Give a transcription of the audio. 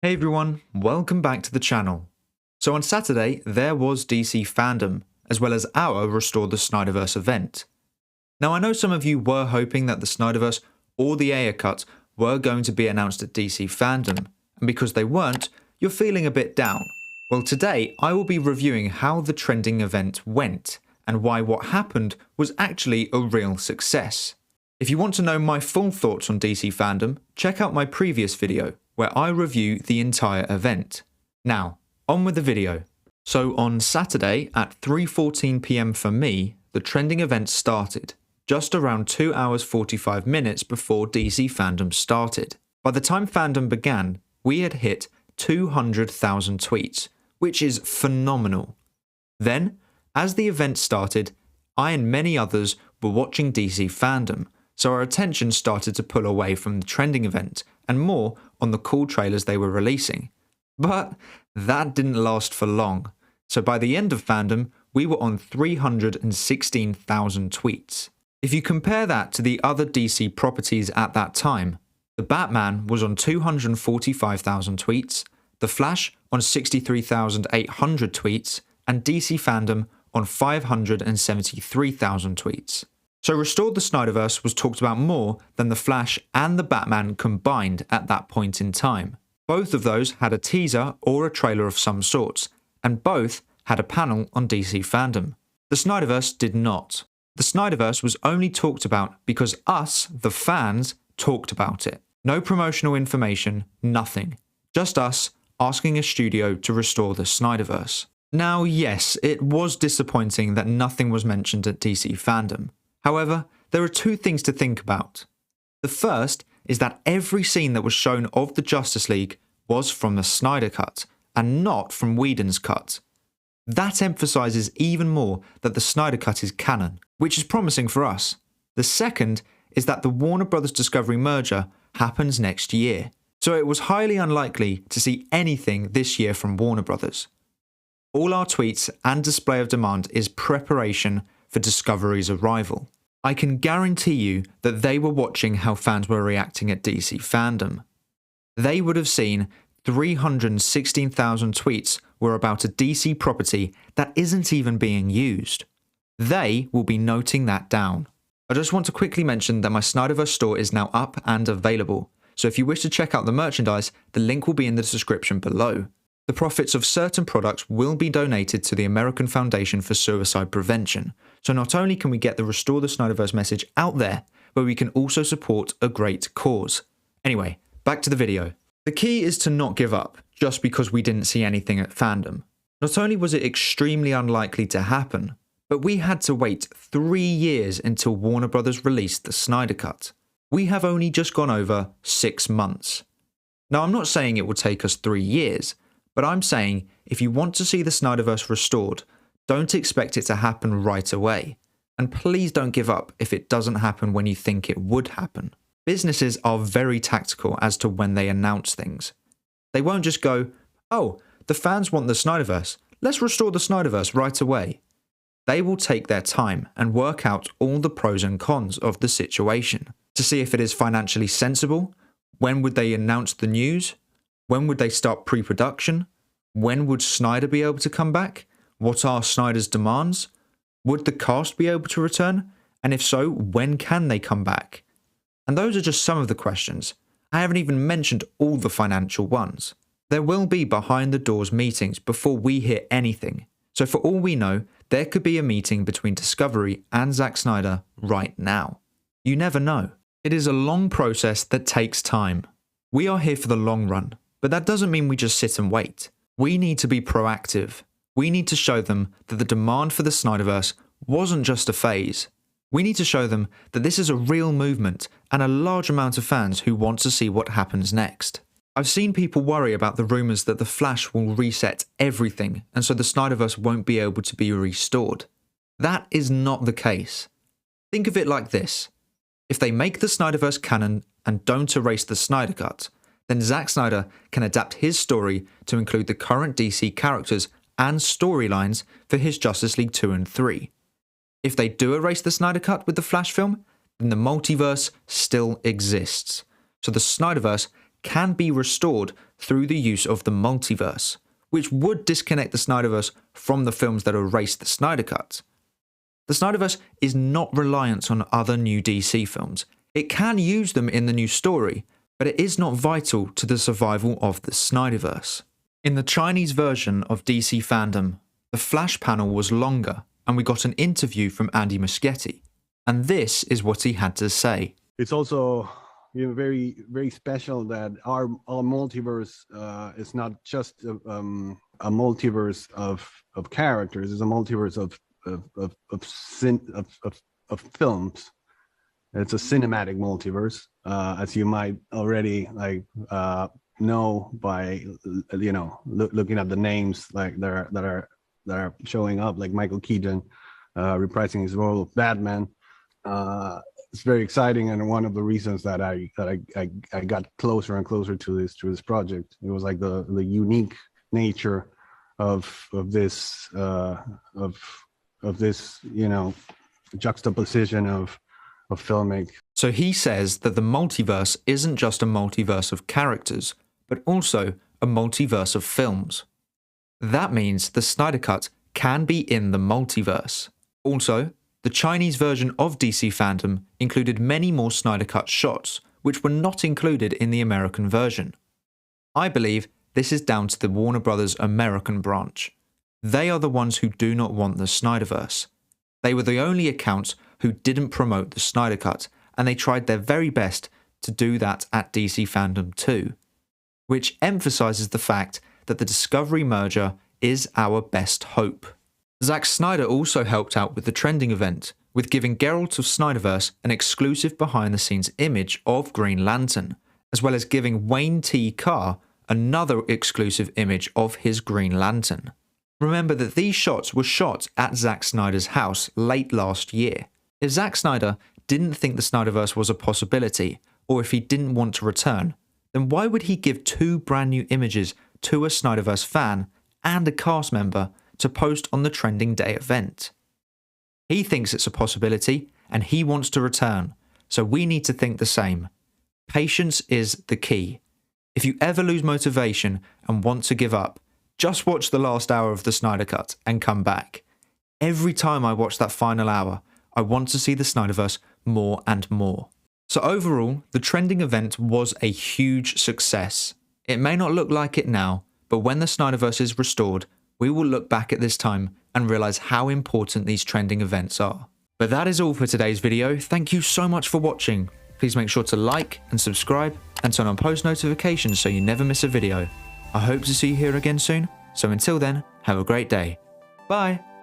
Hey everyone, welcome back to the channel. So on Saturday, there was DC fandom, as well as our Restore the Snyderverse event. Now I know some of you were hoping that the Snyderverse or the Ayer cut were going to be announced at DC fandom, and because they weren't, you're feeling a bit down. Well, today I will be reviewing how the trending event went, and why what happened was actually a real success. If you want to know my full thoughts on DC fandom, check out my previous video, where I review the entire event. Now, on with the video. So on Saturday at 3:14 PM for me, the trending event started, just around 2 hours 45 minutes before DC fandom started. By the time fandom began, we had hit 200,000 tweets, which is phenomenal. Then, as the event started, I and many others were watching DC fandom, so our attention started to pull away from the trending event and more on the cool trailers they were releasing. But that didn't last for long, so by the end of fandom, we were on 316,000 tweets. If you compare that to the other DC properties at that time, the Batman was on 245,000 tweets, The Flash on 63,800 tweets, and DC fandom on 573,000 tweets. So Restore the Snyderverse was talked about more than The Flash and the Batman combined at that point in time. Both of those had a teaser or a trailer of some sorts, and both had a panel on DC fandom. The Snyderverse did not. The Snyderverse was only talked about because us, the fans, talked about it. No promotional information, nothing. Just us asking a studio to restore the Snyderverse. Now yes, it was disappointing that nothing was mentioned at DC fandom. However, there are two things to think about. The first is that every scene that was shown of the Justice League was from the Snyder Cut, and not from Whedon's cut. That emphasises even more that the Snyder Cut is canon, which is promising for us. The second is that the Warner Bros. Discovery merger happens next year, so it was highly unlikely to see anything this year from Warner Bros. All our tweets and display of demand is preparation for Discovery's arrival. I can guarantee you that they were watching how fans were reacting at DC fandom. They would have seen 316,000 tweets were about a DC property that isn't even being used. They will be noting that down. I just want to quickly mention that my Snyderverse store is now up and available, so if you wish to check out the merchandise, the link will be in the description below. The profits of certain products will be donated to the American Foundation for Suicide Prevention, so not only can we get the Restore the Snyderverse message out there, but we can also support a great cause. Anyway, back to the video. The key is to not give up, just because we didn't see anything at fandom. Not only was it extremely unlikely to happen, but we had to wait 3 years until Warner Bros. Released the Snyder Cut. We have only just gone over 6 months. Now I'm not saying it will take us 3 years, but I'm saying if you want to see the Snyderverse restored, don't expect it to happen right away. And please don't give up if it doesn't happen when you think it would happen. Businesses are very tactical as to when they announce things. They won't just go, oh, the fans want the Snyderverse, let's restore the Snyderverse right away. They will take their time and work out all the pros and cons of the situation to see if it is financially sensible. When would they announce the news? When would they start pre-production? When would Snyder be able to come back? What are Snyder's demands? Would the cast be able to return? And if so, when can they come back? And those are just some of the questions. I haven't even mentioned all the financial ones. There will be behind the doors meetings before we hear anything. So for all we know, there could be a meeting between Discovery and Zack Snyder right now. You never know. It is a long process that takes time. We are here for the long run. But that doesn't mean we just sit and wait. We need to be proactive. We need to show them that the demand for the Snyderverse wasn't just a phase. We need to show them that this is a real movement and a large amount of fans who want to see what happens next. I've seen people worry about the rumours that The Flash will reset everything and so the Snyderverse won't be able to be restored. That is not the case. Think of it like this. If they make the Snyderverse canon and don't erase the Snyder Cut, then Zack Snyder can adapt his story to include the current DC characters and storylines for his Justice League 2 and 3. If they do erase the Snyder Cut with the Flash film, then the multiverse still exists. So the Snyderverse can be restored through the use of the multiverse, which would disconnect the Snyderverse from the films that erased the Snyder Cut. The Snyderverse is not reliant on other new DC films. It can use them in the new story, but it is not vital to the survival of the Snyderverse. In the Chinese version of DC fandom, the Flash panel was longer, and we got an interview from Andy Muschietti, and this is what he had to say. It's also very, very special that our multiverse is not just a multiverse of characters; it's a multiverse of films. It's a cinematic multiverse, as you might already know by looking at the names that are showing up, like Michael Keaton reprising his role of Batman. It's very exciting, and one of the reasons that I got closer and closer to this project, it was like the unique nature of this juxtaposition of filmmaking. So he says that the multiverse isn't just a multiverse of characters, but also a multiverse of films. That means the Snyder Cut can be in the multiverse. Also, the Chinese version of DC fandom included many more Snyder Cut shots, which were not included in the American version. I believe this is down to the Warner Brothers American branch. They are the ones who do not want the Snyderverse. They were the only accounts who didn't promote the Snyder Cut, and they tried their very best to do that at DC fandom too, which emphasizes the fact that the Discovery merger is our best hope. Zack Snyder also helped out with the trending event, with giving Geralt of Snyderverse an exclusive behind-the-scenes image of Green Lantern, as well as giving Wayne T. Carr another exclusive image of his Green Lantern. Remember that these shots were shot at Zack Snyder's house late last year. If Zack Snyder didn't think the Snyderverse was a possibility, or if he didn't want to return, then why would he give two brand new images to a Snyderverse fan and a cast member to post on the trending day event? He thinks it's a possibility, and he wants to return, so we need to think the same. Patience is the key. If you ever lose motivation and want to give up, just watch the last hour of the Snyder Cut and come back. Every time I watch that final hour, I want to see the Snyderverse more and more. So overall, the trending event was a huge success. It may not look like it now, but when the Snyderverse is restored, we will look back at this time and realize how important these trending events are. But that is all for today's video. Thank you so much for watching. Please make sure to like and subscribe and turn on post notifications so you never miss a video. I hope to see you here again soon. So until then, have a great day. Bye.